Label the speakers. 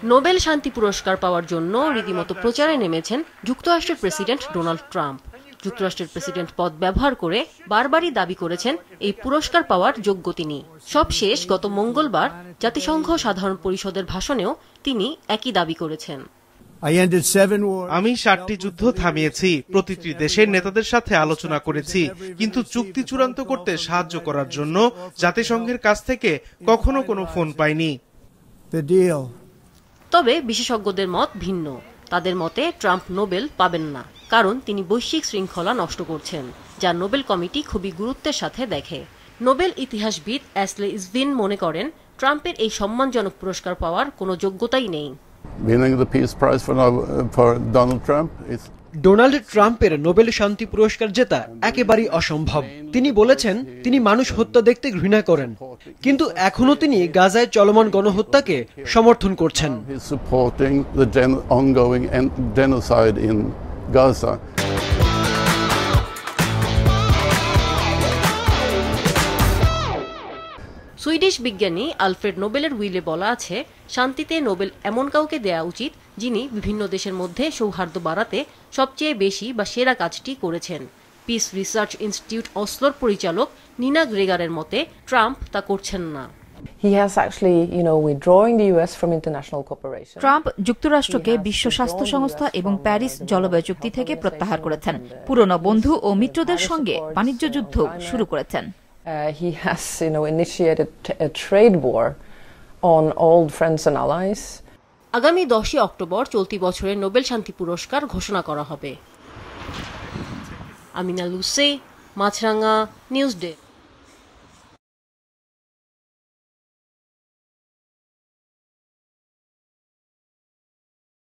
Speaker 1: Nobel শান্তি পুরস্কার পাওয়ার জন্য রীতিমতো প্রচারে নেমেছেন যুক্তরাষ্ট্রের প্রেসিডেন্ট ডোনাল্ড ট্রাম্প। যুক্তরাষ্ট্রের প্রেসিডেন্ট পদ ব্যবহার করে বারবারই দাবি করেছেন এই পুরস্কার পাওয়ার যোগ্য তিনি। সবশেষ গত মঙ্গলবার জাতিসংঘ সাধারণ পরিষদের ভাষণেও তিনি একই দাবি করেছেন।
Speaker 2: আমি 7টি যুদ্ধ থামিয়েছি, প্রতিটি দেশের নেতাদের সাথে আলোচনা করেছি, কিন্তু চুক্তি চূড়ান্ত করতে সাহায্য করার জন্য জাতিসংঘের কাছ থেকে কখনো কোনো ফোন পাইনি।
Speaker 1: তবে বিশেষজ্ঞদের মত ভিন্ন। তাদের মতে ট্রাম্প নোবেল পাবেন না, কারণ তিনি বৈশ্বিক শৃঙ্খলা নষ্ট করছেন, যা নোবেল কমিটি খুবই গুরুত্বের সাথে দেখে। নোবেল ইতিহাসবিদ অ্যাশলে ইসভিন মনে করেন ট্রাম্পের এই সম্মানজনক পুরস্কার পাওয়ার কোনো যোগ্যতাই নেই।
Speaker 3: ডোনাল্ড ট্রাম্পের নোবেল শান্তি পুরস্কার জেতা একেবারেই অসম্ভব। তিনি বলেছেন তিনি মানুষ হত্যা দেখতে ঘৃণা করেন, কিন্তু এখনো তিনি গাজায় চলমান গণহত্যাকে সমর্থন করছেন।
Speaker 1: সুইডিশ বিজ্ঞানী আলফ্রেড নোবেলের উইলে বলা আছে, শান্তিতে নোবেল এমন কাউকে দেয়া উচিত যিনি বিভিন্ন দেশের মধ্যে সৌহার্দ্য বাড়াতে সবচেয়ে বেশি বা সেরা কাজটি করেছেন। পিস রিসার্চ ইনস্টিটিউট অসলোর পরিচালক নিনা গ্রেগারের মতে ট্রাম্প তা করছেন না।
Speaker 4: ট্রাম্প যুক্তরাষ্ট্রকে বিশ্ব স্বাস্থ্য সংস্থা এবং প্যারিস জলবায়ু চুক্তি থেকে প্রত্যাহার করেছেন। পুরনো বন্ধু ও মিত্রদের সঙ্গে বাণিজ্য যুদ্ধ শুরু করেছেন।
Speaker 5: He has, initiated a trade war on old friends and allies.
Speaker 1: আগামী 10 অক্টোবর চলতি বছরের নোবেল শান্তি পুরস্কার ঘোষণা করা হবে। আমিনা লুসে, মাছরাঙা, নিউজ ডে।